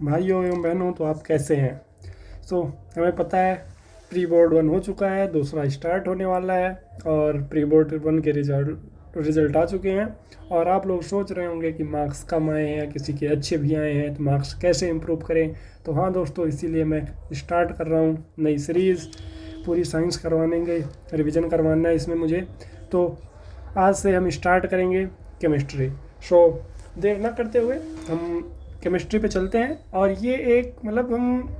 भाइयों एवं बहनों, तो आप कैसे हैं? हमें पता है प्री बोर्ड 1 हो चुका है, दूसरा स्टार्ट होने वाला है और प्री बोर्ड 1 के रिजल्ट आ चुके हैं। और आप लोग सोच रहे होंगे कि मार्क्स कम आए हैं या किसी के अच्छे भी आए हैं, तो मार्क्स कैसे इम्प्रूव करें। तो हाँ दोस्तों, इसीलिए मैं स्टार्ट कर रहा हूँ नई सीरीज़। पूरी साइंस करवानेंगे, रिवीजन करवाना है इसमें मुझे। तो आज से हम स्टार्ट करेंगे केमिस्ट्री। देर ना करते हुए हम केमिस्ट्री पे चलते हैं। और ये एक मतलब हम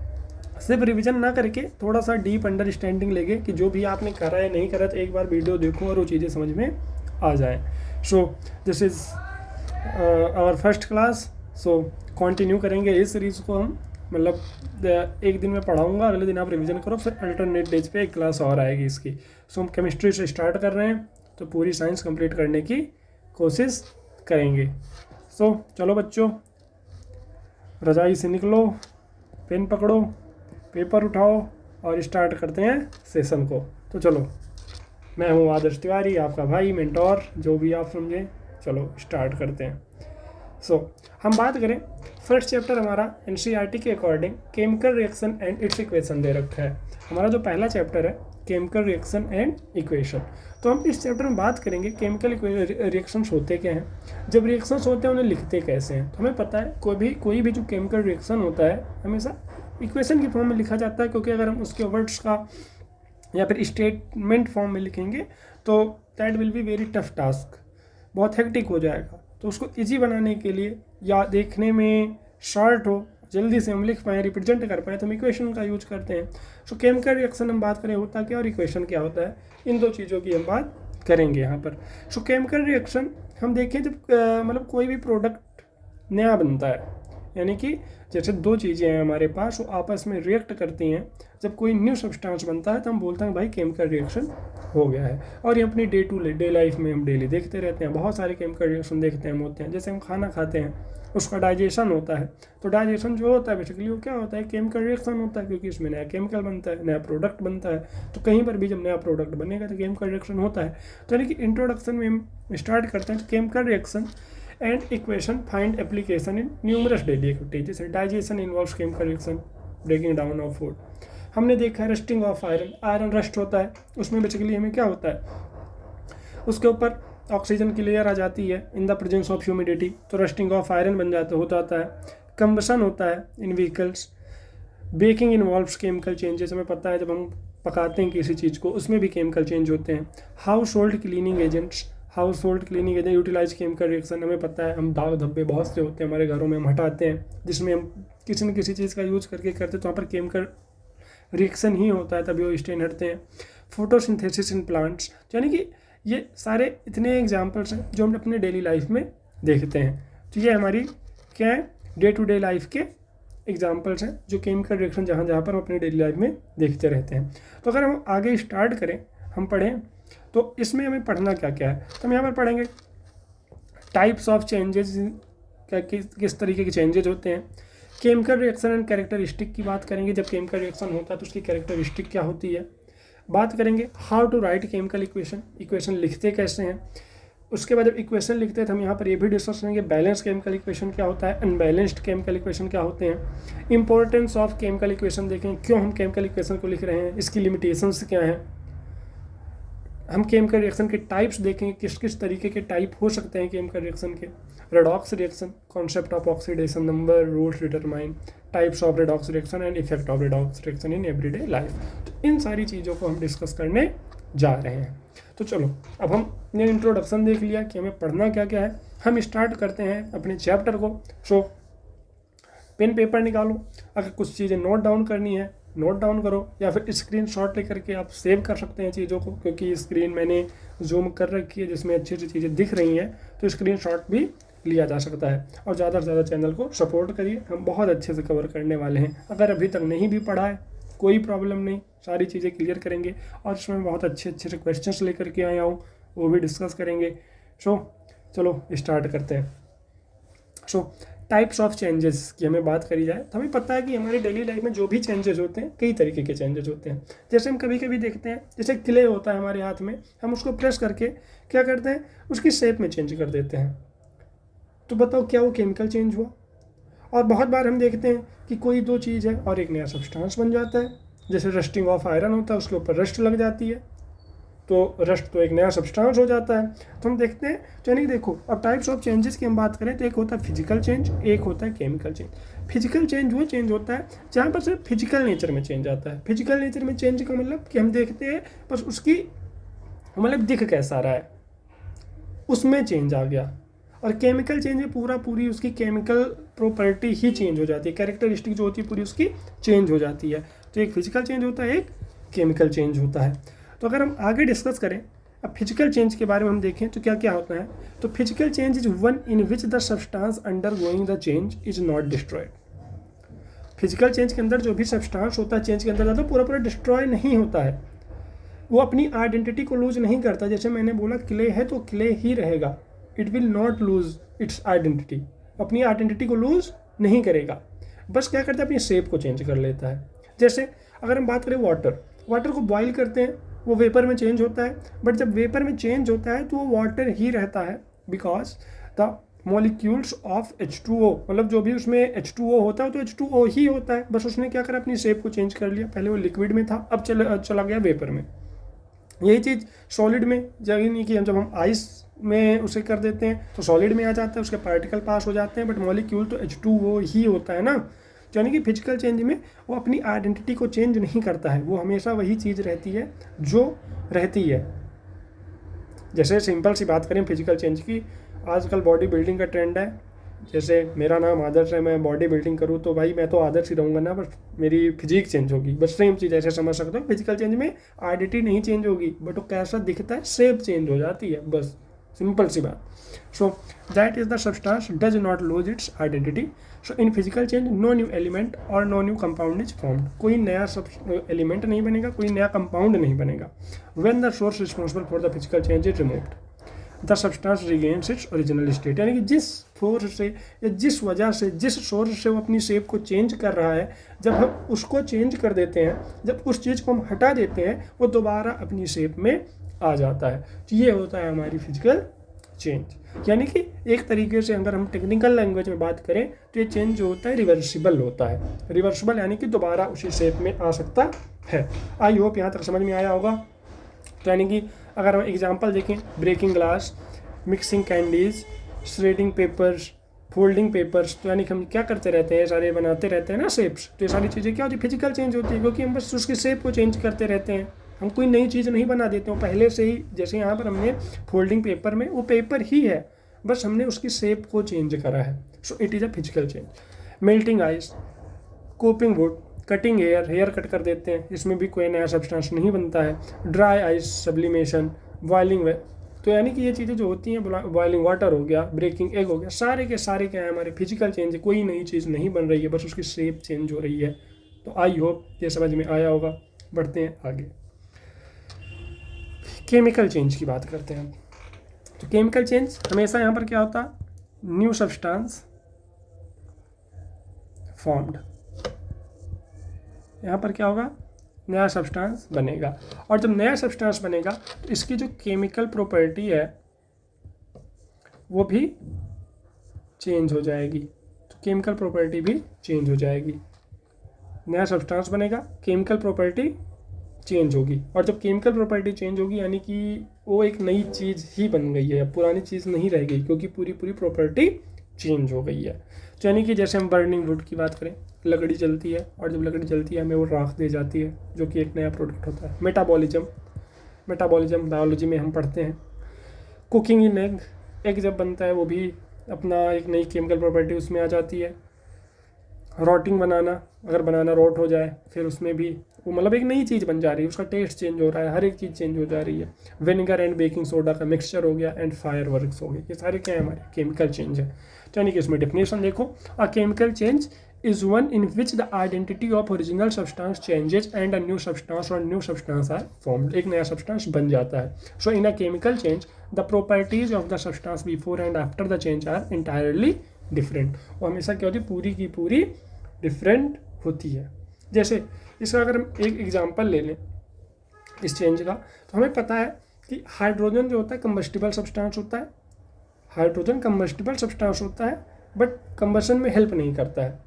सिर्फ रिवीजन ना करके थोड़ा सा डीप अंडरस्टैंडिंग लेंगे कि जो भी आपने करा है नहीं करा, तो एक बार वीडियो देखो और वो चीज़ें समझ में आ जाए। This is our first class. Continue करेंगे इस सीरीज़ को हम। मतलब एक दिन मैं पढ़ाऊँगा, अगले दिन आप रिवीजन करो, फिर अल्टरनेट डेज पे एक क्लास और आएगी इसकी। हम केमिस्ट्री से स्टार्ट कर रहे हैं, तो पूरी साइंस कंप्लीट करने की कोशिश करेंगे। चलो बच्चों, रजाई से निकलो, पेन पकड़ो, पेपर उठाओ और स्टार्ट करते हैं सेशन को। तो चलो, मैं हूँ आदर्श तिवारी, आपका भाई, मेंटोर, जो भी आप समझें। चलो स्टार्ट करते हैं। हम बात करें, फर्स्ट चैप्टर हमारा एनसीईआरटी के according chemical reaction and its equation दे रखा है। हमारा जो पहला चैप्टर है केमिकल रिएक्शन एंड इक्वेशन। तो हम इस चैप्टर में बात करेंगे केमिकल रिएक्शंस होते क्या हैं, जब रिएक्शंस होते हैं उन्हें लिखते कैसे हैं। तो हमें पता है कोई भी जो केमिकल रिएक्शन होता है हमेशा इक्वेशन की फॉर्म में लिखा जाता है, क्योंकि अगर हम उसके वर्ड्स का या फिर स्टेटमेंट फॉर्म में लिखेंगे तो that will be very tough task, बहुत हेक्टिक हो जाएगा। तो उसको इजी बनाने के लिए या देखने में शॉर्ट हो, जल्दी से हम लिख पाएँ, रिप्रेजेंट कर पाएँ, तो हम इक्वेशन का यूज करते हैं। केमिकल रिएक्शन हम बात करें होता क्या और इक्वेशन क्या होता है, इन दो चीज़ों की हम बात करेंगे यहाँ पर। केमिकल रिएक्शन हम देखें जब मतलब कोई भी प्रोडक्ट नया बनता है, यानी कि जैसे दो चीज़ें हैं हमारे पास, वो आपस में रिएक्ट करती हैं। जब कोई न्यू सब्सटेंस बनता है तो हम बोलते हैं भाई केमिकल रिएक्शन हो गया है। और ये अपनी डे टू डे लाइफ में हम डेली देखते रहते हैं, बहुत सारे केमिकल रिएक्शन देखते हैं, होते हैं। जैसे हम खाना खाते हैं, उसका डाइजेशन होता है, तो डाइजेशन जो होता है बेसिकली वो क्या होता है, केमिकल रिएक्शन होता है, क्योंकि इसमें नया केमिकल बनता है, नया प्रोडक्ट बनता है। तो कहीं पर भी जब नया प्रोडक्ट बनेगा तो केमिकल रिएक्शन होता है। तो यानी कि इंट्रोडक्शन में हम स्टार्ट करते हैं chemical reaction and equation find application in numerous daily activities. जैसे digestion involves chemical reaction, breaking down of food. हमने देखा है rusting of iron, iron rust होता है, उसमें बेसिकली हमें क्या होता है, उसके ऊपर ऑक्सीजन की लेयर आ जाती है in the presence of humidity, तो रस्टिंग ऑफ आयरन बन जाता हो जाता है। कंबसन होता है in vehicles. Baking involves chemical changes, हमें पता है जब हम पकाते हैं किसी चीज़ को उसमें भी केमिकल चेंज होते हैं। Household cleaning agents, household cleaning agent utilize chemical reaction, हमें पता है हम दाग धब्बे बहुत से होते हैं हमारे घरों में, हम हटाते हैं, जिसमें हम किसी न किसी चीज़ का यूज करके करते हैं, तो वहाँ पर केमिकल रिएक्शन ही होता है, तभी वो स्टेन हटते हैं। फोटोसिंथेसिस इन प्लांट्स, यानी कि ये सारे इतने एग्जाम्पल्स हैं जो हम अपने डेली लाइफ में देखते हैं। तो ये हमारी क्या है, डे टू डे लाइफ के एग्जाम्पल्स हैं जो केमिकल रिएक्शन जहाँ जहाँ पर हम अपनी डेली लाइफ में देखते रहते हैं। तो अगर हम आगे स्टार्ट करें, हम पढ़ें, तो इसमें हमें पढ़ना क्या क्या है, तो हम यहाँ पर पढ़ेंगे टाइप्स ऑफ चेंजेस, किस तरीके के चेंजेस होते हैं। केमिकल रिएक्शन एंड कैरेक्टरिस्टिक की बात करेंगे, जब केमिकल रिएक्शन होता है तो उसकी कैरेक्टरिस्टिक क्या होती है। बात करेंगे how to write chemical equation, equation लिखते कैसे हैं। उसके बाद जब इक्वेशन लिखते हैं तो हम यहाँ पर ये भी डिस्कस करेंगे बैलेंस केमिकल इक्वेशन क्या होता है, अनबैलेंस्ड केमिकल इक्वेशन क्या होते हैं। इंपॉर्टेंस ऑफ केमिकल इक्वेशन देखें, क्यों हम केमिकल इक्वेशन को लिख रहे हैं, इसकी लिमिटेशंस क्या हैं। हम केमिकल रिएक्शन के टाइप्स देखेंगे, किस किस तरीके के टाइप हो सकते हैं केमिकल रिएक्शन के। Redox reaction, concept of oxidation, number rules determine, types of redox reaction and effect of redox reaction in everyday life. तो इन सारी चीज़ों को हम डिस्कस करने जा रहे हैं। तो चलो, अब हमने इंट्रोडक्शन देख लिया कि हमें पढ़ना क्या क्या है, हम स्टार्ट करते हैं अपने चैप्टर को। पेन पेपर निकालो, अगर कुछ चीज़ें नोट डाउन करनी है नोट डाउन करो, या फिर स्क्रीनशॉट लेकर के आप सेव कर सकते हैं चीज़ों को, क्योंकि स्क्रीन मैंने जूम कर रखी है जिसमें अच्छी अच्छी चीज़ें दिख रही हैं, तो स्क्रीनशॉट भी लिया जा सकता है। और ज़्यादा से ज़्यादा चैनल को सपोर्ट करिए, हम बहुत अच्छे से कवर करने वाले हैं। अगर अभी तक नहीं भी पढ़ा है कोई प्रॉब्लम नहीं, सारी चीज़ें क्लियर करेंगे, और इसमें बहुत अच्छे अच्छे से क्वेश्चंस लेकर के आया हूँ, वो भी डिस्कस करेंगे। चलो स्टार्ट करते हैं। टाइप्स ऑफ चेंजेस की हमें बात करी जाए तो हमें पता है कि हमारी डेली लाइफ में जो भी चेंजेस होते हैं कई तरीके के चेंजेस होते हैं। जैसे हम कभी कभी देखते हैं, जैसे क्ले होता है हमारे हाथ में, हम उसको प्रेस करके क्या करते हैं, उसकी शेप में चेंज कर देते हैं। तो बताओ क्या वो केमिकल चेंज हुआ। और बहुत बार हम देखते हैं कि कोई दो चीज़ है और एक नया सब्सटेंस बन जाता है, जैसे रस्टिंग ऑफ आयरन होता है, उसके ऊपर रस्ट लग जाती है, तो रस्ट तो एक नया सब्सटेंस हो जाता है। तो हम देखते हैं, यानी कि देखो अब टाइप्स ऑफ चेंजेस की हम बात करें तो एक होता है फिजिकल चेंज, एक होता है केमिकल चेंज। फिजिकल चेंज वो चेंज होता है जहाँ पर सिर्फ फिजिकल नेचर में चेंज आता है। फिजिकल नेचर में चेंज का मतलब कि हम देखते हैं बस उसकी मतलब दिख कैसा रहा है, उसमें चेंज आ गया। और केमिकल चेंज में पूरी उसकी केमिकल प्रॉपर्टी ही चेंज हो जाती है, कैरेक्टरिस्टिक जो होती है पूरी उसकी चेंज हो जाती है। तो एक फिजिकल चेंज होता है, एक केमिकल चेंज होता है। तो अगर हम आगे डिस्कस करें अब फिजिकल चेंज के बारे में हम देखें तो क्या क्या होता है। तो physical change is one in which the substance under going the change is not destroyed. Physical change के अंदर जो भी सब्सटेंस होता है चेंज के अंदर जाता है पूरा डिस्ट्रॉय नहीं होता है, वो अपनी आइडेंटिटी को लूज नहीं करता। जैसे मैंने बोला क्ले है तो क्ले ही रहेगा, it will not lose its identity, अपनी आइडेंटिटी को लूज नहीं करेगा, बस क्या करता है अपनी शेप को चेंज कर लेता है। जैसे अगर हम बात करें वाटर को बॉईल करते हैं, वो वेपर में चेंज होता है, बट जब वेपर में चेंज होता है तो वो वाटर ही रहता है, because the molecules of H2O, मतलब जो भी उसमें H2O होता है तो H2O ही होता है, बस उसने क्या करा अपनी शेप को चेंज कर लिया। पहले वो लिक्विड में था, अब चला गया वेपर में। यही चीज़ सॉलिड में जगह नहीं कि जब हम आइस में उसे कर देते हैं तो सॉलिड में आ जाता है, उसके पार्टिकल पास हो जाते हैं, बट मॉलिक्यूल तो H2O ही होता है ना। यानी कि फिजिकल चेंज में वो अपनी आइडेंटिटी को चेंज नहीं करता है, वो हमेशा वही चीज़ रहती है जो रहती है। जैसे सिंपल सी बात करें फिजिकल चेंज की, आजकल बॉडी बिल्डिंग का ट्रेंड है। जैसे मेरा नाम आदर्श है, मैं बॉडी बिल्डिंग करूँ तो भाई मैं तो आदर्श ही रहूँगा ना, बस मेरी फिजिक चेंज होगी, बस सेम चीज़ ऐसे समझ सकते हो। फिजिकल चेंज में आइडेंटिटी नहीं चेंज होगी, बट वो कैसा दिखता है, शेप चेंज हो जाती है, बस सिंपल सी बात। So that is the substance does not lose its identity. So in physical change no new element और no new compound is formed, कोई नया एलिमेंट नहीं बनेगा, कोई नया कंपाउंड नहीं बनेगा। When the source responsible for the physical change is removed the substance regains its original state. यानी कि जिस फोर्स से या जिस वजह से, जिस सोर्स से वो अपनी शेप को चेंज कर रहा है, जब हम उसको चेंज कर देते हैं, जब उस चीज़ को हम हटा देते हैं, वो दोबारा अपनी शेप में आ जाता है। तो ये होता है हमारी फिजिकल चेंज। यानी कि एक तरीके से अगर हम टेक्निकल लैंग्वेज में बात करें तो ये चेंज जो होता है रिवर्सिबल होता है। रिवर्सिबल यानी कि दोबारा उसी शेप में आ सकता है। आई होप यहाँ तक समझ में आया होगा। तो यानी कि अगर हम एग्जांपल देखें, breaking glass, mixing candies, shredding papers, folding papers, तो यानी कि हम क्या करते रहते हैं, सारे बनाते रहते हैं ना शेप्स। तो ये सारी चीज़ें क्या होती है, फिजिकल चेंज होती है, क्योंकि हम बस उसकी शेप को चेंज करते रहते हैं, हम कोई नई चीज़ नहीं बना देते हो पहले से ही। जैसे यहाँ पर हमने फोल्डिंग पेपर में वो पेपर ही है, बस हमने उसकी शेप को चेंज करा है। So it is a physical change. Melting ice, chopping wood, cutting hair cut कर देते हैं, इसमें भी कोई नया सब्सटेंस नहीं बनता है। ड्राई आइस, सब्लिमेशन, बॉइलिंग, तो यानी कि ये चीज़ें जो होती हैं, बॉइलिंग वाटर हो गया, ब्रेकिंग एग हो गया, सारे के सारे क्या है हमारे फिजिकल चेंज है। कोई नई चीज़ नहीं बन रही है, बस उसकी शेप चेंज हो रही है। तो आई होप ये समझ में आया होगा। बढ़ते हैं आगे, केमिकल चेंज की बात करते हैं। तो केमिकल चेंज हमेशा यहाँ पर क्या होता है, न्यू सब्सटेंस फॉर्म्ड, यहाँ पर क्या होगा, नया सब्सटेंस बनेगा। और जब नया सब्सटेंस बनेगा तो इसकी जो केमिकल प्रॉपर्टी है वो भी चेंज हो जाएगी। तो केमिकल प्रॉपर्टी भी चेंज हो जाएगी। नया सब्सटेंस बनेगा, केमिकल प्रॉपर्टी चेंज होगी, और जब केमिकल प्रॉपर्टी चेंज होगी यानी कि वो एक नई चीज़ ही बन गई है, पुरानी चीज़ नहीं रह गई, क्योंकि पूरी प्रॉपर्टी चेंज हो गई है। तो यानी कि जैसे हम बर्निंग वुड की बात करें, लकड़ी जलती है और जब लकड़ी जलती है हमें वो राख दे जाती है, जो कि एक नया प्रोडक्ट होता है। मेटाबॉलिज्म बायोलॉजी में हम पढ़ते हैं। कुकिंग इन एग जब बनता है वो भी अपना एक नई केमिकल प्रॉपर्टी उसमें आ जाती है। रॉटिंग बनाना, अगर बनाना रॉट हो जाए फिर उसमें भी वो मतलब एक नई चीज़ बन जा रही है, उसका टेस्ट चेंज हो रहा है, हर एक चीज़ चेंज हो जा रही है। विनेगर एंड बेकिंग सोडा का मिक्सचर हो गया, एंड फायर वर्क्स हो गए, ये सारे क्या है हमारे केमिकल चेंज है। तो यानी कि इसमें डेफिनेशन देखो, a chemical change is one in which the identity of original substance changes and a new substance or new substance are formed, एक नया substance बन जाता है। So in a chemical change the properties of the substance before and after the change are entirely different, वो हमेशा क्या होती है, पूरी की पूरी डिफरेंट होती है। जैसे इसका अगर हम एक एग्जांपल ले लें इस चेंज का, तो हमें पता है कि हाइड्रोजन जो होता है कंबस्टिबल सब्सटेंस होता है, हाइड्रोजन कंबस्टिबल सब्सटेंस होता है, बट कंबशन में हेल्प नहीं करता है।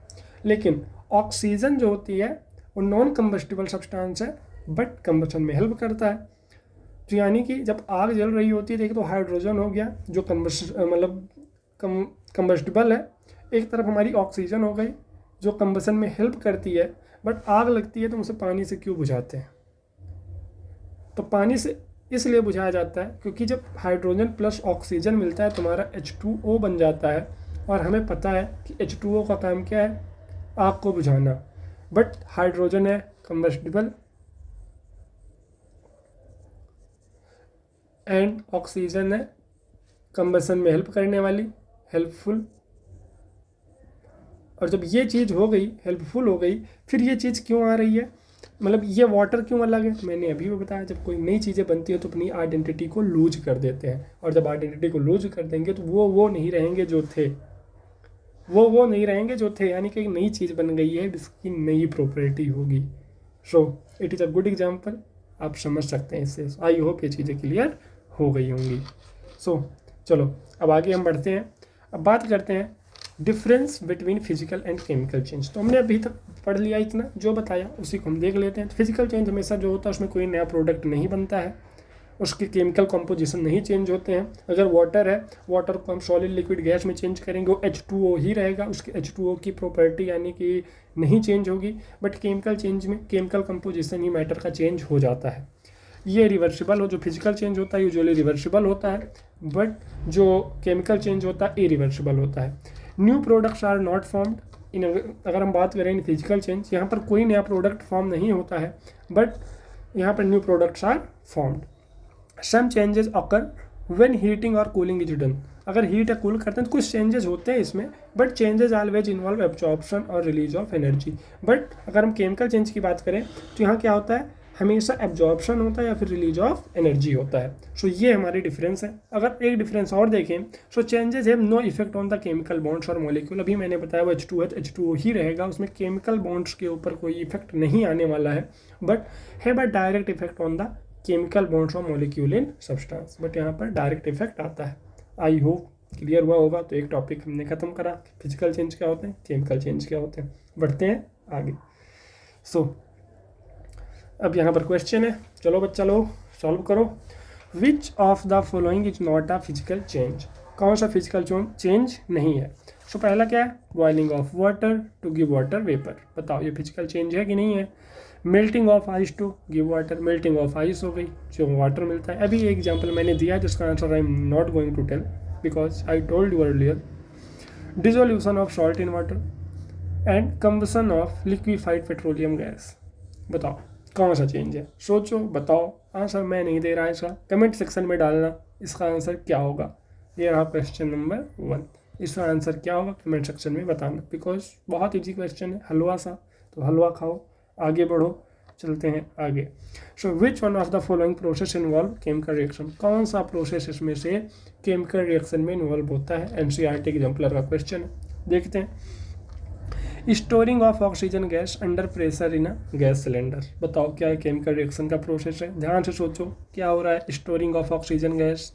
लेकिन ऑक्सीजन जो होती है वो नॉन कंबस्टिबल सब्सटेंस है बट कंबशन में हेल्प करता है। तो यानी कि जब आग जल रही होती है तो एक तो हाइड्रोजन हो गया जो कंबस्टिबल है, एक तरफ हमारी ऑक्सीजन हो गई जो कंबशन में हेल्प करती है। बट आग लगती है तो उसे पानी से क्यों बुझाते हैं? तो पानी से इसलिए बुझाया जाता है क्योंकि जब हाइड्रोजन प्लस ऑक्सीजन मिलता है तुम्हारा H2O बन जाता है, और हमें पता है कि H2O का काम क्या है? आग को बुझाना। बट हाइड्रोजन है कंबस्टिबल एंड ऑक्सीजन है कंबशन में हेल्प करने वाली, हेल्पफुल। और जब ये चीज़ हो गई, हेल्पफुल हो गई, फिर ये चीज़ क्यों आ रही है, मतलब ये वाटर क्यों अलग है? तो मैंने अभी भी बताया, जब कोई नई चीज़ें बनती है तो अपनी आइडेंटिटी को लूज कर देते हैं, और जब आइडेंटिटी को लूज कर देंगे तो वो नहीं रहेंगे जो थे, वो नहीं रहेंगे जो थे, यानी कि एक नई चीज़ बन गई है जिसकी नई प्रॉपर्टी होगी। सो it is a good example, आप समझ सकते हैं इससे। आई होप ये चीज़ें क्लियर हो गई होंगी। सो चलो अब आगे हम बढ़ते हैं। अब बात करते हैं difference between physical and chemical change. तो हमने अभी तक पढ़ लिया, इतना जो बताया उसी को हम देख लेते हैं। फिजिकल चेंज हमेशा जो होता है उसमें कोई नया प्रोडक्ट नहीं बनता है, उसके केमिकल कॉम्पोजिशन नहीं चेंज होते हैं। अगर वाटर है, वाटर को हम सॉलिड लिक्विड गैस में चेंज करेंगे, वो H2O ही रहेगा, उसके H2O की प्रॉपर्टी यानी कि नहीं चेंज होगी। बट केमिकल चेंज में केमिकल कॉम्पोजिशन ही मैटर का चेंज हो जाता है। ये रिवर्सिबल हो, जो फिजिकल चेंज होता है यूजुअली रिवर्सिबल होता है, बट जो केमिकल चेंज होता है इरिवर्सिबल होता है। New products are not formed in, अगर हम बात करें इन फिजिकल चेंज, यहाँ पर कोई नया प्रोडक्ट फॉर्म नहीं होता है, बट यहाँ पर new products are formed. Some changes occur when heating और कूलिंग इज डन। अगर हीट या कूल करते हैं तो कुछ चेंजेस होते हैं इसमें, but changes always involve absorption और रिलीज ऑफ एनर्जी। बट अगर हम केमिकल चेंज की बात करें तो यहाँ क्या होता है, हमेशा एब्जॉर्प्शन होता है या फिर रिलीज ऑफ एनर्जी होता है। सो ये हमारी डिफरेंस है। अगर एक डिफरेंस और देखें, so changes have no effect on the chemical bonds और मॉलिक्यूल। अभी मैंने बताया वो H2 है तो H2O ही रहेगा, उसमें केमिकल बॉन्ड्स के ऊपर कोई इफेक्ट नहीं आने वाला है, but have a direct effect on the chemical bonds और मॉलिक्यूल इन सब्सटेंस। बट यहाँ पर डायरेक्ट इफेक्ट आता है। आई होप क्लियर हुआ होगा। तो एक टॉपिक हमने खत्म करा, फिजिकल चेंज क्या होते हैं, केमिकल चेंज क्या होते हैं। बढ़ते हैं आगे। सो अब यहाँ पर क्वेश्चन है, चलो बच्चा लोग सॉल्व करो। Which of the following is not a physical change. कौन सा फिजिकल चेंज नहीं है? सो पहला क्या है, boiling of water to give water vapour. बताओ ये फिजिकल चेंज है कि नहीं है? Melting of ice to give water, melting of ice हो गई जो वाटर मिलता है। अभी एग्जाम्पल मैंने दिया जिसका answer I am not going to tell because I told you earlier. Dissolution of salt in water and combustion of liquefied petroleum gas. बताओ कौन सा चेंज है? सोचो बताओ। आंसर मैं नहीं दे रहा इसका, कमेंट सेक्शन में डालना इसका आंसर क्या होगा। ये रहा क्वेश्चन नंबर 1, इसका आंसर क्या होगा कमेंट सेक्शन में बताना, बिकॉज बहुत ईजी क्वेश्चन है, हलवा सा। तो हलवा खाओ, आगे बढ़ो, चलते हैं आगे। So which one of the following process involve chemical reaction. कौन सा प्रोसेस इसमें से केमिकल रिएक्शन में इन्वॉल्व होता है? NCERT एग्जाम्पलर का क्वेश्चन है, देखते हैं। Storing of oxygen gas under pressure in a gas cylinder. बताओ क्या है केमिकल रिएक्शन का प्रोसेस है? ध्यान से सोचो क्या हो रहा है। स्टोरिंग ऑफ ऑक्सीजन गैस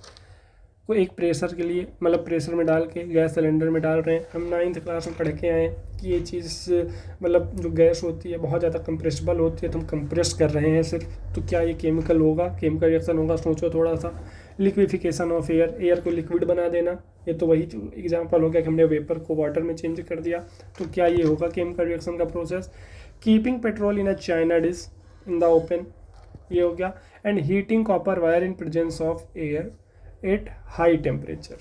को एक प्रेशर के लिए, मतलब प्रेशर में डाल के गैस सिलेंडर में डाल रहे हैं। हम 9th क्लास में पढ़ के आए कि ये चीज़ मतलब जो गैस होती है बहुत ज़्यादा कंप्रेसिबल होती है, तो हम कंप्रेस कर रहे हैं सिर्फ। तो क्या ये केमिकल होगा, केमिकल रिएक्शन होगा? सोचो थोड़ा सा। लिक्विफिकेशन ऑफ एयर, एयर को लिक्विड बना देना, ये तो वही एग्जांपल हो गया कि हमने वेपर को वाटर में चेंज कर दिया। तो क्या ये होगा केमिकल रिएक्शन का process? Keeping petrol in a China dish in the open, ये हो गया। And heating copper wire in presence of air at high temperature.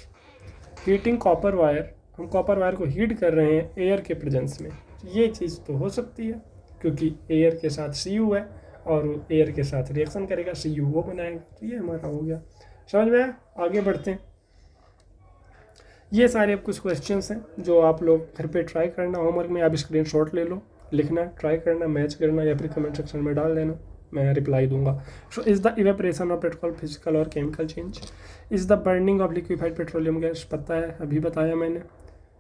Heating copper wire, हम कॉपर वायर को हीट कर रहे हैं एयर के प्रेजेंस में। ये चीज़ तो हो सकती है क्योंकि एयर के साथ Cu है और एयर के साथ रिएक्शन करेगा, CuO बनाएगा। तो ये हमारा हो गया, समझ में आया? आगे बढ़ते हैं। ये सारे अब कुछ क्वेश्चंस हैं जो आप लोग घर पे ट्राई करना, होमवर्क में आप स्क्रीनशॉट ले लो, लिखना, ट्राई करना, मैच करना या फिर कमेंट सेक्शन में डाल देना, मैं रिप्लाई दूंगा। So is the evaporation of petrol physical और chemical change? Is the burning of liquefied petroleum gas? पता है, अभी बताया मैंने।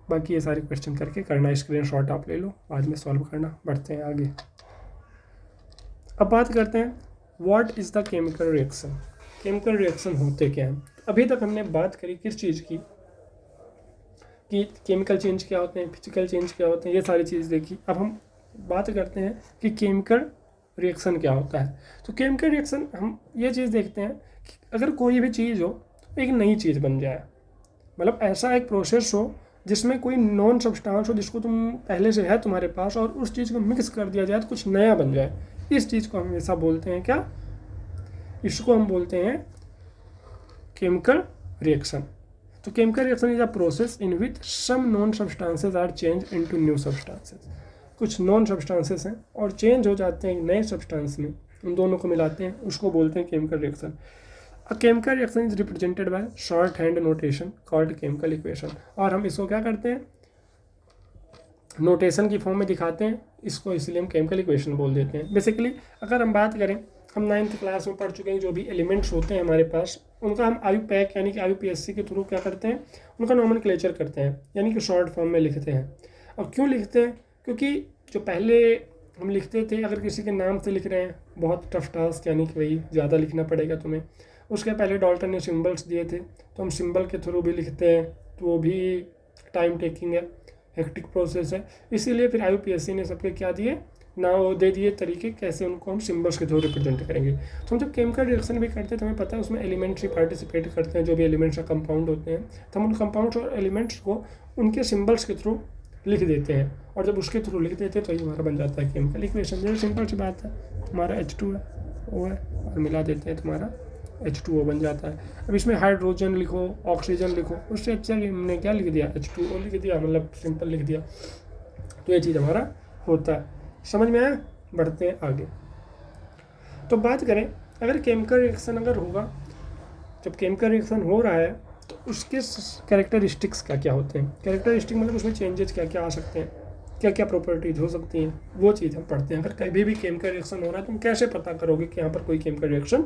बाकी ये सारे क्वेश्चन करके करना, स्क्रीनशॉट आप ले लो, बाद में सॉल्व करना। बढ़ते हैं आगे। अब बात करते हैं what is the chemical reaction. Chemical reaction होते क्या हैं? अभी तक हमने बात करी किस चीज़ की? कि केमिकल चेंज क्या होते हैं, फिजिकल चेंज क्या होते हैं, ये सारी चीज़ देखी। अब हम बात करते हैं कि केमिकल रिएक्शन क्या होता है। तो केमिकल रिएक्शन हम ये चीज़ देखते हैं कि अगर कोई भी चीज़ हो एक नई चीज़ बन जाए, मतलब ऐसा एक प्रोसेस हो जिसमें कोई नॉन सब्सटेंस हो जिसको तुम पहले से है तुम्हारे पास और उस चीज़ को मिक्स कर दिया जाए तो कुछ नया बन जाए, इस चीज़ को हम हमेशा बोलते हैं क्या, इसको हम बोलते हैं केमिकल रिएक्शन। तो chemical reaction is a process in which some known substances are change into new substances. कुछ नॉन सब्सटेंसेस हैं और चेंज हो जाते हैं नए सब्सटेंस में, उन दोनों को मिलाते हैं, उसको बोलते हैं chemical reaction. A chemical reaction is represented by short hand notation called chemical equation. और हम इसको क्या करते हैं, नोटेशन की फॉर्म में दिखाते हैं इसको, इसलिए हम केमिकल इक्वेशन बोल देते हैं। बेसिकली अगर हम बात करें, हम 9th क्लास में पढ़ चुके हैं, जो भी एलिमेंट्स होते हैं हमारे पास उनका हम IUPAC यानी कि IUPAC के थ्रू क्या करते हैं, उनका नॉमेनक्लेचर करते हैं, यानी कि शॉर्ट फॉर्म में लिखते हैं। और क्यों लिखते हैं, क्योंकि जो पहले हम लिखते थे, अगर किसी के नाम से लिख रहे हैं बहुत टफ टास्क, यानी कि वही ज़्यादा लिखना पड़ेगा तुम्हें। उसके पहले डाल्टन ने सिम्बल्स दिए थे, तो हम सिम्बल के थ्रू भी लिखते हैं, तो वो भी टाइम टेकिंग है, हेक्टिक प्रोसेस है। इसीलिए फिर IUPAC ने सबके क्या दिए, ना वो दे दिए तरीके कैसे उनको हम सिम्बल्स के थ्रू रिप्रेजेंट करेंगे। तो हम जब केमिकल रिएक्शन भी करते हैं तो हमें पता है उसमें एलिमेंट्स ही पार्टिसिपेट करते हैं, जो भी एलिमेंट्स का कंपाउंड होते हैं, तो हम उन कंपाउंड्स और एलिमेंट्स को उनके सिम्बल्स के थ्रू लिख देते हैं। और जब उसके थ्रू लिख देते हैं तो ये हमारा बन जाता है केमिकल इक्वेशन। जैसे सिंपल सी बात है, हमारा H2 है, O है, और मिला देते हैं तुम्हारा H2O बन जाता है। अब इसमें हाइड्रोजन लिखो, ऑक्सीजन लिखो, उससे अच्छा कि हमने क्या लिख दिया, H2O लिख दिया, मतलब सिंपल लिख दिया। तो ये चीज़ हमारा होता है, समझ में आया। बढ़ते हैं आगे। तो बात करें, अगर केमिकल रिएक्शन अगर होगा, जब केमिकल रिएक्शन हो रहा है तो उसके कैरेक्टरिस्टिक्स क्या क्या होते हैं। कैरेक्टरिस्टिक मतलब उसमें चेंजेस क्या क्या आ सकते हैं, क्या क्या प्रॉपर्टीज हो सकती हैं, वो चीज़ हम पढ़ते हैं। अगर कभी भी केमिकल रिएक्शन हो रहा है तुम कैसे पता करोगे कि यहाँ पर कोई केमिकल रिएक्शन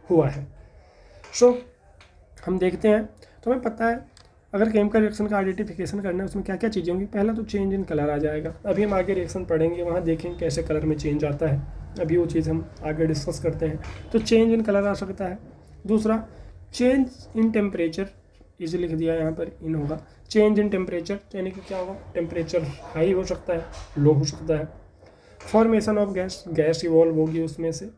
हुआ है। सो हम देखते हैं, तो हमें पता है अगर केमिकल रिएक्शन का आइडेंटिफिकेशन करना है उसमें क्या क्या चीज़ें होंगी। पहला तो चेंज इन कलर आ जाएगा, अभी हम आगे रिएक्शन पढ़ेंगे, वहाँ देखेंगे कैसे कलर में चेंज आता है, अभी वो चीज़ हम आगे डिस्कस करते हैं। तो चेंज इन कलर आ सकता है। दूसरा, चेंज इन टेम्परेचर, इसे लिख दिया यहाँ पर, इन होगा। चेंज इन टेम्परेचर यानी कि क्या होगा, टेम्परेचर हाई हो सकता है, लो हो सकता है। Formation of gas, gas evolve होगी उसमें से,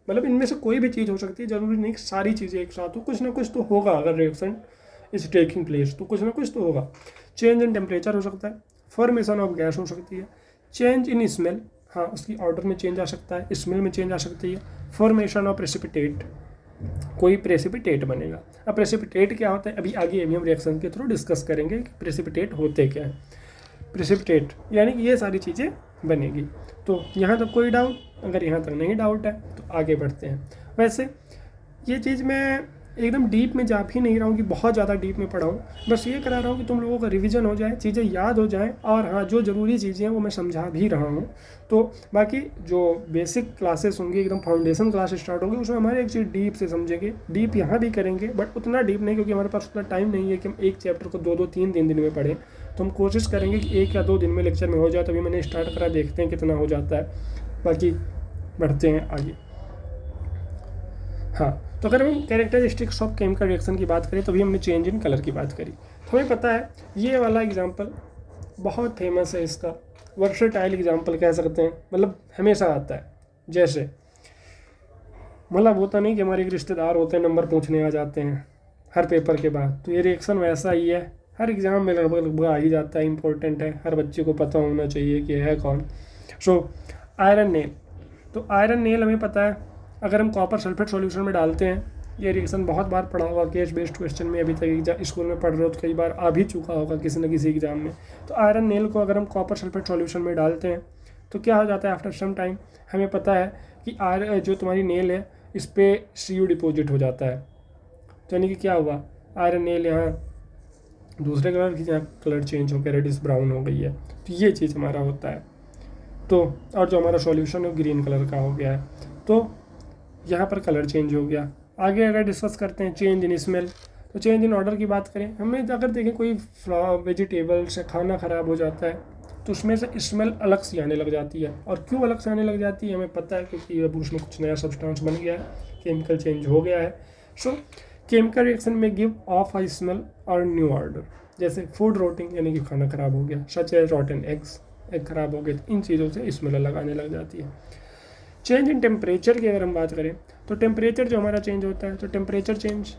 मतलब इनमें से कोई भी चीज़ हो सकती है, जरूरी नहीं कि सारी चीज़ें एक साथ हो, कुछ ना कुछ तो होगा। अगर रिएक्शन इज टेकिंग प्लेस तो कुछ ना कुछ तो होगा। चेंज इन टेम्परेचर हो सकता है, फॉर्मेशन ऑफ गैस हो सकती है, चेंज इन स्मेल, हाँ उसकी ऑर्डर में चेंज आ सकता है, स्मेल में चेंज आ सकती है। फॉर्मेशन ऑफ प्रेसिपिटेट, कोई प्रेसिपिटेट बनेगा। अब प्रेसिपिटेट क्या होता है, अभी आगे हम रिएक्शन के थ्रू डिस्कस करेंगे कि प्रेसिपिटेट होते क्या है। प्रेसिपिटेट यानी कि ये सारी चीज़ें बनेगी। तो यहाँ तक कोई डाउट, अगर यहाँ तक नहीं डाउट है तो आगे बढ़ते हैं। वैसे ये चीज़ मैं एकदम डीप में जा भी नहीं रहा हूँ कि बहुत ज़्यादा डीप में पढ़ाऊँ, बस ये करा रहा हूँ कि तुम लोगों का रिवीजन हो जाए, चीज़ें याद हो जाएं, और हाँ जो ज़रूरी चीज़ें हैं वो मैं समझा भी रहा हूँ। तो बाकी जो बेसिक क्लासेस होंगी, एकदम फाउंडेशन क्लास स्टार्ट होगी, उसमें हमारे एक चीज़ डीप से समझेंगे। डीप यहाँ भी करेंगे बट उतना डीप नहीं, क्योंकि हमारे पास उतना टाइम नहीं है कि हम एक चैप्टर को 2-2, 3-3 दिन में पढ़ें। तो हम कोशिश करेंगे कि 1 या 2 दिन में लेक्चर में हो जाए। तभी मैंने स्टार्ट करा, देखते हैं कितना हो जाता है। बाकी बढ़ते हैं आगे। हाँ, तो अगर हम कैरेक्टरिस्टिक्स ऑफ केमिकल रिएक्शन की बात करें तो भी हमने चेंज इन कलर की बात करी। तो हमें पता है ये वाला एग्जांपल बहुत फेमस है, इसका वर्सेटाइल एग्जांपल कह सकते हैं, मतलब हमेशा आता है। जैसे मतलब होता नहीं कि हमारे एक रिश्तेदार होते हैं, नंबर पूछने आ जाते हैं हर पेपर के बाद, तो ये रिएक्शन वैसा ही है, हर एग्ज़ाम में लगभग आ ही जाता है, इंपॉर्टेंट है, हर बच्चे को पता होना चाहिए कि है कौन। सो आयरन नेल, तो आयरन नेल हमें पता है अगर हम कॉपर सल्फेट सॉल्यूशन में डालते हैं, ये रिएक्शन बहुत बार पढ़ा होगा केस बेस्ड क्वेश्चन में, अभी तक स्कूल में पढ़ रहे हो तो कई बार आ भी चुका होगा किसी न किसी एग्जाम में। तो आयरन नेल को अगर हम कॉपर सल्फेट सॉल्यूशन में डालते हैं तो क्या हो जाता है, आफ्टर सम टाइम हमें पता है कि जो तुम्हारी नेल है इस पर CU डिपॉजिट हो जाता है। तो यानी कि क्या हुआ, आयरन नेल यहाँ दूसरे कलर की, यहाँ कलर चेंज होकर रेडिश ब्राउन हो गई है। तो ये चीज़ हमारा होता है। तो और जो हमारा सॉल्यूशन है ग्रीन कलर का हो गया है, तो यहाँ पर कलर चेंज हो गया। आगे अगर डिस्कस करते हैं चेंज इन स्मेल, तो चेंज इन ऑर्डर की बात करें, हमें अगर देखें कोई वेजिटेबल से खाना ख़राब हो जाता है तो उसमें से स्मेल अलग सी आने लग जाती है। और क्यों अलग से आने लग जाती है हमें पता है, क्योंकि अब उसमें कुछ नया सब्सटेंस बन गया है, केमिकल चेंज हो गया है। सो केमिकल रिएक्शन में गिव ऑफ अ स्मेल और न्यू ऑर्डर, जैसे फूड रोटिंग यानी कि खाना ख़राब हो गया, सच है रॉटन एग्स, एग ख़राब हो गए, तो इन चीज़ों से स्मेल लगाने लग जाती है। चेंज इन टेम्परेचर की अगर हम बात करें तो टेम्परेचर जो हमारा चेंज होता है, तो टेम्परेचर चेंज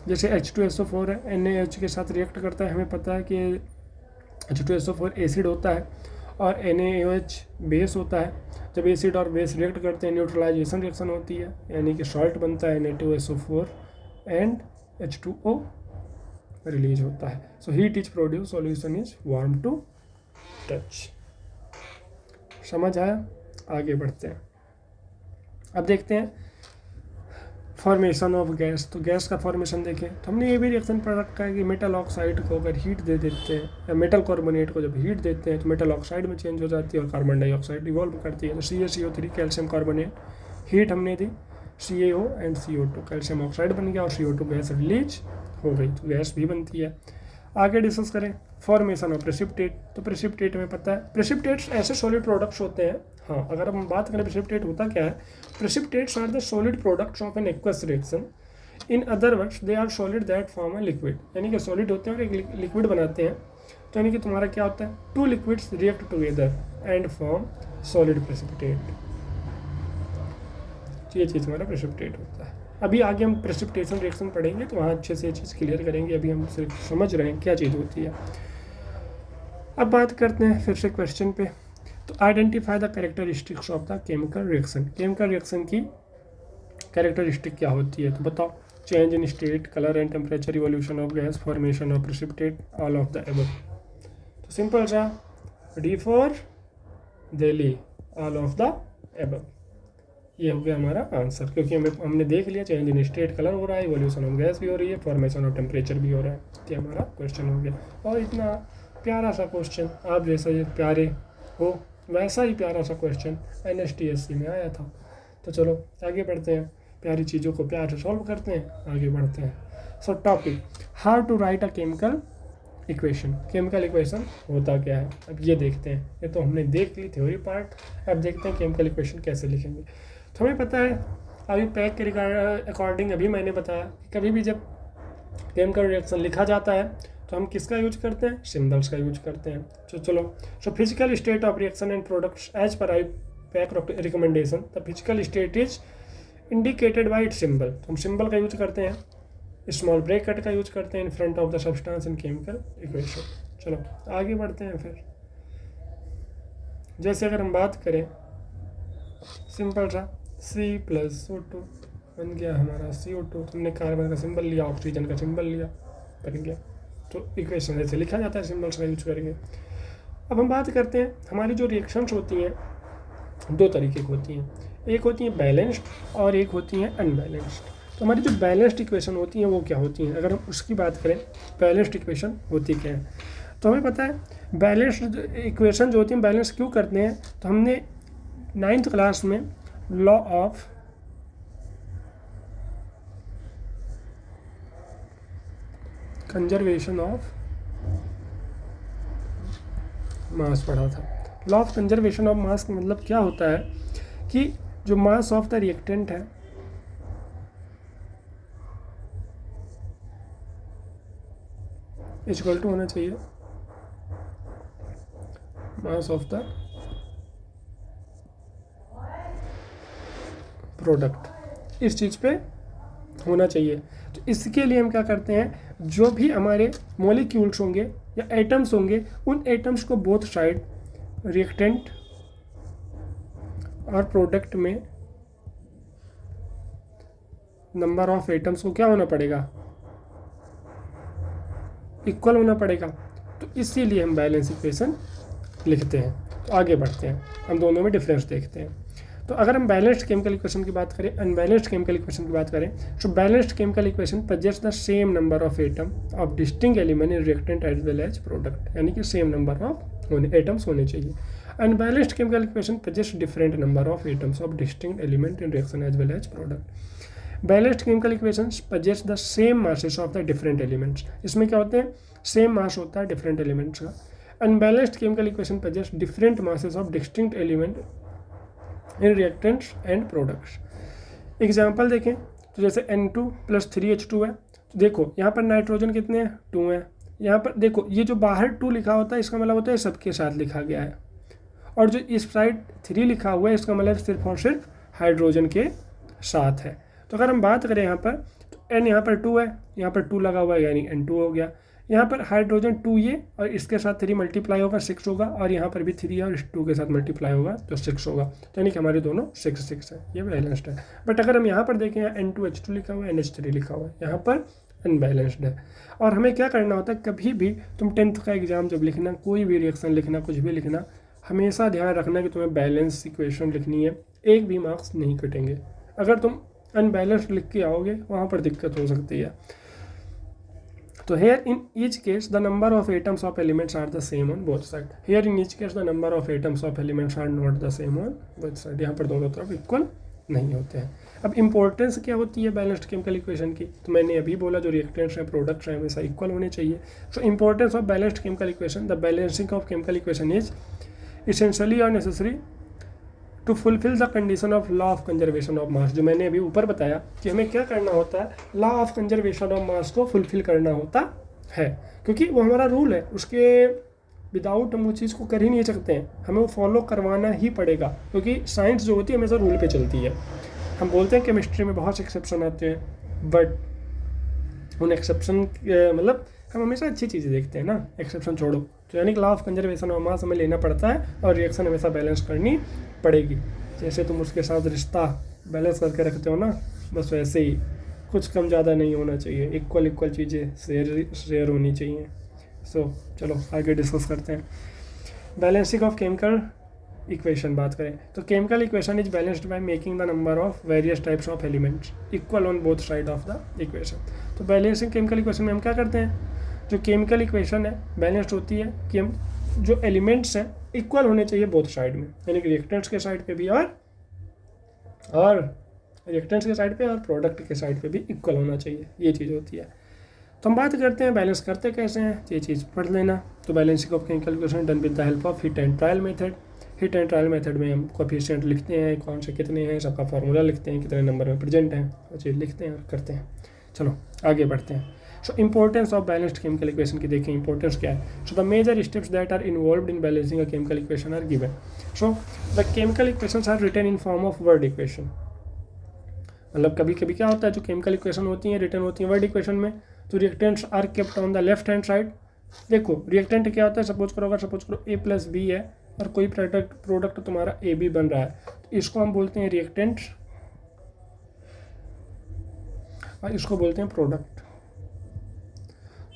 जैसे H2SO4 है, NaH के साथ रिएक्ट करता है, हमें पता है कि H2SO4 एसिड होता है और NaOH बेस होता है। जब एसिड और बेस रिएक्ट करते हैं न्यूट्रलाइजेशन रिएक्शन होती है, यानी कि सॉल्ट बनता है Na2SO4 एंड H2O रिलीज होता है। So heat is produce, solution is warm to touch. समझ आया? आगे बढ़ते हैं। अब देखते हैं फॉर्मेशन ऑफ गैस। तो गैस का फॉर्मेशन देखें तो हमने ये भी रिएक्शन पढ़ रखा है कि मेटल ऑक्साइड को अगर हीट दे देते हैं या मेटल कार्बोनेट को जब हीट देते हैं तो मेटल ऑक्साइड में चेंज हो जाती है और कार्बन डाइऑक्साइड इवॉल्व करती है। तो CaCO3 कैल्शियम कार्बोनेट, हीट हमने दी CaO and CO2, calcium oxide बन गया और CO2 गैस रिलीज हो गई, तो गैस भी बनती है। आगे डिस्कस करें फॉर्मेशन ऑफ प्रेसिपिटेट। तो प्रेसिपिटेट में पता है प्रेसिपिटेट्स ऐसे सॉलिड प्रोडक्ट्स होते हैं। हाँ, अगर हम बात करें प्रेसिपिटेट होता क्या है, precipitates are the solid products of an aqueous reaction. In other words they are solid that form a liquid, यानी कि सॉलिड होते हैं और एक लिक्विड बनाते हैं। तो यानी कि तुम्हारा क्या होता है, two liquids react together and form solid precipitate. ये चीज़ हमारा प्रेसिपिटेट होता है। अभी आगे हम प्रेसिपिटेशन रिएक्शन पढ़ेंगे तो वहाँ अच्छे से चीज़ क्लियर करेंगे, अभी हम सिर्फ समझ रहे हैं क्या चीज़ होती है। अब बात करते हैं फिर से क्वेश्चन पे। तो identify the characteristics of the chemical reaction. Chemical reaction की कैरेक्टरिस्टिक क्या होती है, तो बताओ। Change in state, colour and temperature, evolution of gas, formation of precipitate, all of the above. तो सिंपल सा D for Delhi, all of the above. ये हो गया हमारा आंसर, क्योंकि हमने देख लिया चेंज इन स्टेट, कलर हो रहा है, इवोल्यूशन ऑफ गैस भी हो रही है, फॉर्मेशन ऑफ टेम्परेचर भी हो रहा है। ये हमारा क्वेश्चन हो गया। और इतना प्यारा सा क्वेश्चन, आप जैसा ये प्यारे हो वैसा ही प्यारा सा क्वेश्चन NSTSC में आया था। तो चलो आगे बढ़ते हैं, प्यारी चीज़ों को प्यार से सॉल्व करते हैं, आगे बढ़ते हैं। So topic, how to write a chemical equation. Chemical equation होता क्या है, अब ये देखते हैं। ये तो हमने देख ली थ्योरी पार्ट, अब देखते हैं केमिकल इक्वेशन कैसे लिखेंगे। तो हमें पता है अभी पैक के अकॉर्डिंग अभी मैंने बताया कि कभी भी जब केमिकल रिएक्शन लिखा जाता है तो हम किसका यूज करते हैं, सिंबल्स का यूज करते हैं। तो चलो, so physical state of reaction and products as per IUPAC recommendation, the physical state is indicated by its symbol. तो हम सिंबल का यूज करते हैं, स्मॉल ब्रैकेट का यूज करते हैं in front of the substance in chemical equation. चलो आगे बढ़ते हैं। फिर जैसे अगर हम बात करें सिंपल सा C+O2 बन गया हमारा CO2, हमने कार्बन का सिंबल लिया, ऑक्सीजन का सिंबल लिया, बन गया। तो इक्वेशन ऐसे लिखा जाता है सिंबल्स का यूज करेंगे। अब हम बात करते हैं हमारी जो रिएक्शंस होती हैं दो तरीके की होती हैं, एक होती हैं बैलेंस्ड और एक होती हैं अनबैलेंस्ड। तो हमारी जो बैलेंस्ड इक्वेशन होती हैं वो क्या होती हैं, अगर हम उसकी बात करें बैलेंस्ड इक्वेशन होती क्या है। तो हमें पता है बैलेंस्ड इक्वेशन जो होती हैं, बैलेंस क्यों करते हैं, तो हमने 9th क्लास में लॉ ऑफ कंजर्वेशन ऑफ मास पढ़ा था। लॉ ऑफ कंजर्वेशन ऑफ मास का मतलब क्या होता है कि जो मास ऑफ द रिएक्टेंट है इक्वल टू होना चाहिए मास ऑफ द प्रोडक्ट, इस चीज़ पे होना चाहिए। तो इसके लिए हम क्या करते हैं, जो भी हमारे मॉलिक्यूल्स होंगे या एटम्स होंगे, उन एटम्स को बोथ साइड रिएक्टेंट और प्रोडक्ट में नंबर ऑफ एटम्स को क्या होना पड़ेगा, इक्वल होना पड़ेगा। तो इसीलिए हम बैलेंस इक्वेशन लिखते हैं। तो आगे बढ़ते हैं, हम दोनों में डिफरेंस देखते हैं। तो अगर हम बैलेंस्ड केमिकल इक्वेशन की बात करें, अनबैलेंस्ड केमिकल इक्वेशन की बात करें, तो balanced chemical equation suggest the same number of atom of distinct element in reactant as well as product, यानी कि सेम नंबर ऑफ एटम्स होने चाहिए। Unbalanced chemical equation suggest different number of atoms of distinct element in reaction as well as product. Balanced chemical equation suggest the same masses of the different elements. इसमें क्या होते हैं, same mass होता है different elements का। Unbalanced chemical equation suggest different masses of distinct element in reactants and products. Example देखें तो जैसे N2 + 3H2 है, तो देखो यहाँ पर नाइट्रोजन कितने हैं, 2 हैं, यहाँ पर देखो ये जो बाहर 2 लिखा होता है इसका मतलब होता है सबके साथ लिखा गया है, और जो इस साइड 3 लिखा हुआ है इसका मतलब सिर्फ और सिर्फ हाइड्रोजन के साथ है। तो अगर हम बात करें यहाँ पर तो N यहाँ पर 2 है, यहाँ पर 2 लगा हुआ है यानी N2 हो गया। यहाँ पर हाइड्रोजन 2 ये और इसके साथ 3 मल्टीप्लाई होगा 6 होगा, और यहाँ पर भी 3 है और इस 2 के साथ मल्टीप्लाई होगा तो 6 होगा। तो यानी कि हमारे दोनों 6 है, ये बैलेंस्ड है। बट अगर हम यहाँ पर देखें N2H2 लिखा हुआ है, NH3 लिखा हुआ है, यहाँ पर अनबैलेंस्ड है। और हमें क्या करना होता है, कभी भी तुम 10th का एग्जाम जब लिखना, कोई भी रिएक्शन लिखना, कुछ भी लिखना, हमेशा ध्यान रखना कि तुम्हें बैलेंस इक्वेशन लिखनी है, एक भी मार्क्स नहीं कटेंगे। अगर तुम अनबैलेंस्ड लिख के आओगे वहाँ पर दिक्कत हो सकती है। तो here in each case the number of atoms of elements are the same on both sides. Here in each case the number of atoms of elements are not the same on both sides. यहाँ पर दोनों तरफ equal नहीं होते हैं। अब importance क्या होती है बैलेंस्ड केमिकल इक्वेशन की, तो मैंने अभी बोला जो रिएक्टेंट्स हैं, प्रोडक्ट्स हैं, हमेशा इक्वल होने चाहिए। So importance of balanced chemical equation, the balancing of chemical equation is essentially और necessary to fulfil the condition of law of conservation of mass. जो मैंने अभी ऊपर बताया कि हमें क्या करना होता है, लॉ ऑफ कंजर्वेशन ऑफ मास को फुलफिल करना होता है, क्योंकि वो हमारा रूल है, उसके विदाउट हम वो चीज़ को कर ही नहीं सकते हैं, हमें वो फॉलो करवाना ही पड़ेगा, क्योंकि साइंस जो होती है हमेशा रूल पे चलती है। हम बोलते हैं केमिस्ट्री में बहुत से एक्सेप्शन आते हैं, बट उन एक्सेप्शन मतलब हम हमेशा अच्छी चीज़ें देखते हैं ना, एक्सेप्शन छोड़ो। तो यानी कि लॉ ऑफ कंजर्वेशन ऑफ मास हमें लेना पड़ता है और रिएक्शन हमेशा बैलेंस करनी पड़ेगी। जैसे तुम उसके साथ रिश्ता बैलेंस करके रखते हो ना, बस वैसे ही कुछ कम ज़्यादा नहीं होना चाहिए, इक्वल चीज़ें शेयर होनी चाहिए। सो चलो आगे डिस्कस करते हैं। बैलेंसिंग ऑफ केमिकल इक्वेशन बात करें तो chemical equation is balanced by making the number of various types of elements equal on both side of the equation. तो बैलेंसिंग केमिकल इक्वेशन में हम क्या करते हैं, जो केमिकल इक्वेशन है बैलेंस्ड होती है कि हम जो एलिमेंट्स हैं इक्वल होने चाहिए बोथ साइड में, यानी कि रिएक्टेंट्स के साइड पे भी और रिएक्टेंट्स के साइड पे और प्रोडक्ट के साइड पे भी इक्वल होना चाहिए, ये चीज़ होती है। तो हम बात करते हैं बैलेंस करते कैसे हैं, ये चीज़ पढ़ लेना। तो balancing of chemical equation done with the help of hit and trial method. Hit and trial method में हम कोएफिशिएंट लिखते हैं, कौन से कितने हैं, सबका फार्मूला लिखते हैं, कितने नंबर में प्रेजेंट हैं, वो चीज़ लिखते हैं और करते हैं। चलो आगे बढ़ते हैं। So importance of balanced chemical equation की देखें, इंपॉर्टेंस क्या है। So the major steps that are involved in balancing a chemical equation are given. So the chemical equations are written in form of word equation. मतलब कभी कभी क्या होता है, जो केमिकल इक्वेशन होती हैं रिटर्न होती हैं वर्ड इक्वेशन में, तो reactants are kept on the left hand side. देखो रिएक्टेंट क्या होता है, सपोज करो A+B है और कोई प्रोडक्ट तुम्हारा AB बन रहा है, तो इसको हम बोलते हैं रिएक्टेंट और इसको बोलते हैं प्रोडक्ट।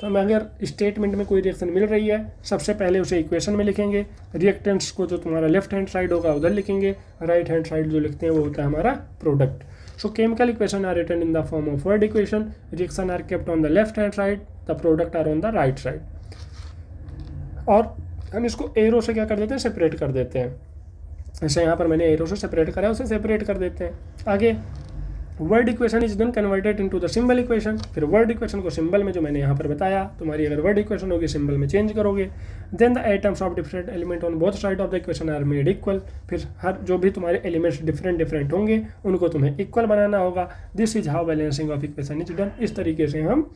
तो हमें अगर स्टेटमेंट में कोई रिएक्शन मिल रही है, सबसे पहले उसे इक्वेशन में लिखेंगे, रिएक्टेंट्स को जो तुम्हारा लेफ्ट हैंड साइड होगा उधर लिखेंगे, राइट हैंड साइड जो लिखते हैं वो होता है हमारा product. So chemical equation are written in the form of word equation. Reaction are kept on the left hand side. The product are on the right side. और हम इसको एरो से क्या कर देते हैं, सेपरेट कर देते हैं। जैसे यहाँ पर मैंने एरो से सेपरेट करा है, उसे सेपरेट कर देते हैं। आगे word equation is then converted into the symbol equation. फिर वर्ड इक्वेशन को सिंबल में जो मैंने यहाँ पर बताया, तुम्हारी अगर वर्ड इक्वेशन होगी सिंबल में चेंज करोगे। Then the atoms of different element on both side of the equation are made equal. फिर हर जो भी तुम्हारे एलिमेंट्स डिफरेंट होंगे उनको तुम्हें इक्वल बनाना होगा। This is how balancing of equation is done. इस तरीके से हम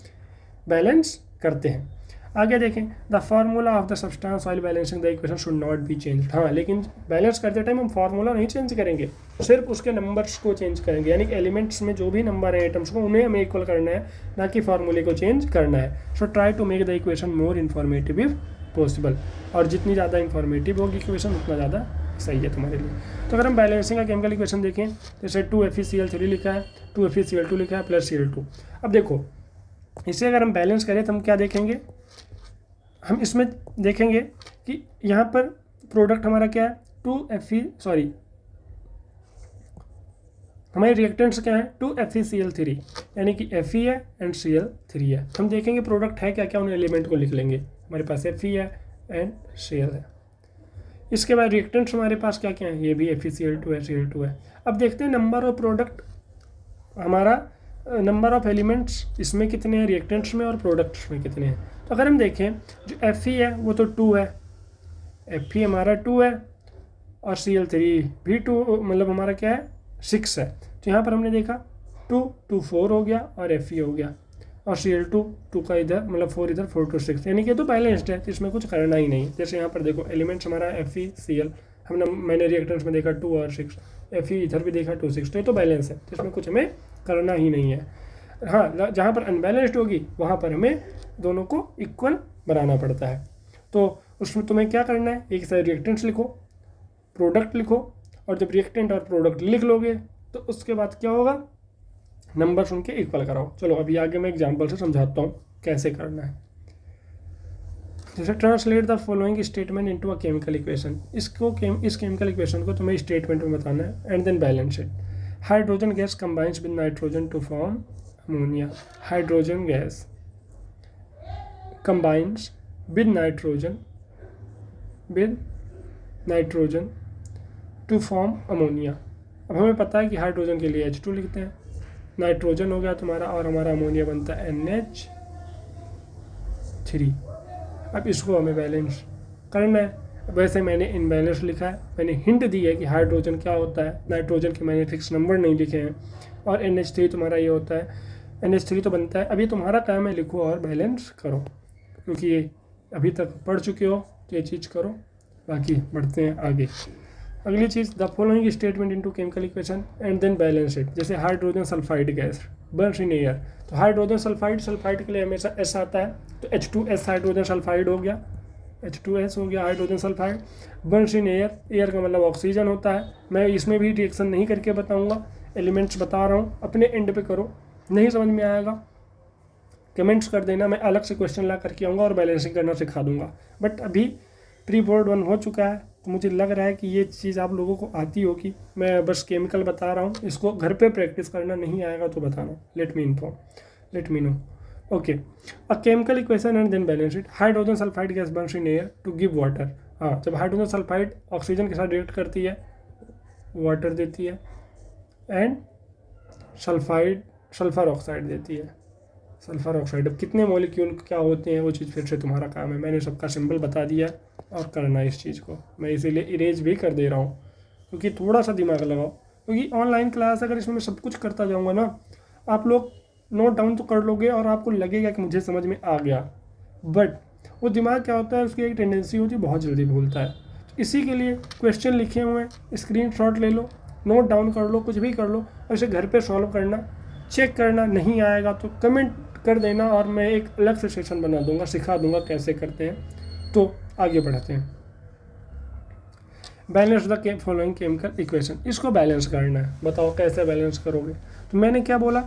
बैलेंस करते हैं। आगे देखें, the formula of the substance oil balancing the equation should not be change. हाँ, लेकिन बैलेंस करते टाइम हम फार्मूला नहीं चेंज करेंगे, सिर्फ उसके नंबर्स को चेंज करेंगे, यानी कि एलिमेंट्स में जो भी नंबर है एटम्स को उन्हें हमें इक्वल करना है, ना कि फार्मूले को चेंज करना है। So try to make the equation more informative if possible. और जितनी ज़्यादा इन्फॉर्मेटिव होगी इक्वेशन उतना ज़्यादा सही है तुम्हारे लिए। तो अगर हम बैलेंसिंग का केमिकल इक्वेशन देखें, जैसे 2FeCl3 लिखा है, 2FeCl2 लिखा है प्लस Cl2। अब देखो इसे अगर हम बैलेंस करें तो हम क्या देखेंगे, हम इसमें देखेंगे कि यहाँ पर प्रोडक्ट हमारा क्या है, हमारे रिएक्टेंट्स क्या है 2FeCl3, यानी कि Fe है एंड Cl3 है। हम देखेंगे प्रोडक्ट है क्या क्या, उन एलिमेंट को लिख लेंगे। हमारे पास Fe है एंड Cl है। इसके बाद रिएक्टेंट्स हमारे पास क्या क्या है, ये भी FeCl2 है, Cl2 है। अब देखते हैं नंबर ऑफ प्रोडक्ट, हमारा नंबर ऑफ एलिमेंट्स इसमें कितने हैं, रिएक्टेंट्स में और प्रोडक्ट्स में कितने हैं। तो अगर हम देखें जो Fe है वो तो 2 है, Fe हमारा 2 है और Cl3 भी 2, मतलब हमारा क्या है 6 है। तो यहाँ पर हमने देखा 2 2 4 हो गया और Fe हो गया। और Cl2 2 का इधर मतलब 4 इधर 4 to 6, यानी कि तो बैलेंस्ड है, तो इसमें कुछ करना ही नहीं। जैसे यहाँ पर देखो एलिमेंट्स हमारा FeCl, मैंने रिएक्टेंट्स में देखा 2 और 6, Fe इधर भी देखा 2 6, तो ये तो बैलेंस है, तो इसमें कुछ हमें करना ही नहीं है। हाँ, जहाँ पर अनबैलेंस्ड होगी वहाँ पर हमें दोनों को इक्वल बनाना पड़ता है। तो उसमें तुम्हें क्या करना है, एक साइड रिएक्टेंट्स लिखो, प्रोडक्ट लिखो, और जब रिएक्टेंट और प्रोडक्ट लिख लोगे तो उसके बाद क्या होगा, नंबर्स उनके इक्वल कराओ। चलो अभी आगे मैं एग्जांपल से समझाता हूँ कैसे करना है। जैसे translate the following statement into a chemical equation, इस केमिकल इक्वेशन को तुम्हें स्टेटमेंट में बताना है and then balance it. Hydrogen gas combines with nitrogen to form ammonia. Hydrogen gas combines with nitrogen to form ammonia. अब हमें पता है कि हाइड्रोजन के लिए H2 लिखते हैं, नाइट्रोजन हो गया तुम्हारा, और हमारा अमोनिया बनता है NH3। अब इसको हमें बैलेंस करना है। वैसे मैंने इनबैलेंस लिखा है, मैंने हिंट दी है कि हाइड्रोजन क्या होता है, नाइट्रोजन के मैंने फिक्स नंबर नहीं लिखे हैं, और NH3 तुम्हारा ये होता है, NH3 तो बनता है। अभी तुम्हारा काम है लिखो और बैलेंस करो, क्योंकि ये अभी तक पढ़ चुके हो तो ये चीज़ करो। बाकी बढ़ते हैं आगे। अगली चीज़, the following statement into chemical equation and then balance it. जैसे hydrogen sulphide gas burns in air, तो हाइड्रोजन सल्फाइड के लिए हमेशा S आता है, तो H2S हाइड्रोजन सल्फाइड हो गया, H2S हो गया hydrogen sulphide. Burns in air, air का मतलब ऑक्सीजन होता है। मैं इसमें भी रिएक्शन नहीं करके बताऊंगा, एलिमेंट्स बता रहा हूँ, अपने एंड पे करो। नहीं समझ में आएगा कमेंट्स कर देना, मैं अलग से क्वेश्चन ला करके आऊँगा और बैलेंसिंग करना सिखा दूंगा। बट अभी प्री बोर्ड 1 हो चुका है, तो मुझे लग रहा है कि ये चीज़ आप लोगों को आती होगी। मैं बस केमिकल बता रहा हूँ, इसको घर पे प्रैक्टिस करना, नहीं आएगा तो बताना, let me know. Okay, a chemical equation and then balance it. Hydrogen sulphide gas burns in air to give water. हाँ, जब हाइड्रोजन सल्फाइड ऑक्सीजन के साथ रिएक्ट करती है, वाटर देती है, एंड सल्फर ऑक्साइड देती है। सल्फर ऑक्साइड, अब कितने मॉलिक्यूल क्या होते हैं वो चीज़ फिर से तुम्हारा काम है, मैंने सबका सिंबल बता दिया और करना है इस चीज़ को। मैं इसीलिए इरेज भी कर दे रहा हूँ, क्योंकि थोड़ा सा दिमाग लगाओ, क्योंकि ऑनलाइन क्लास अगर इसमें मैं सब कुछ करता जाऊँगा ना, आप लोग नोट डाउन तो कर लोगे और आपको लगेगा कि मुझे समझ में आ गया, बट वो दिमाग क्या होता है, उसकी एक टेंडेंसी होती है बहुत जल्दी भूलता है। इसी के लिए क्वेश्चन लिखे हुए हैं, स्क्रीनशॉट ले लो, नोट डाउन कर लो, कुछ भी कर लो, और इसे घर पे सॉल्व करना, चेक करना। नहीं आएगा तो कमेंट कर देना और मैं एक अलग से सेशन बना दूंगा, सिखा दूंगा कैसे करते हैं। तो आगे बढ़ते हैं। Balance the following chemical equation, इसको बैलेंस करना है। बताओ कैसे बैलेंस करोगे। तो मैंने क्या बोला,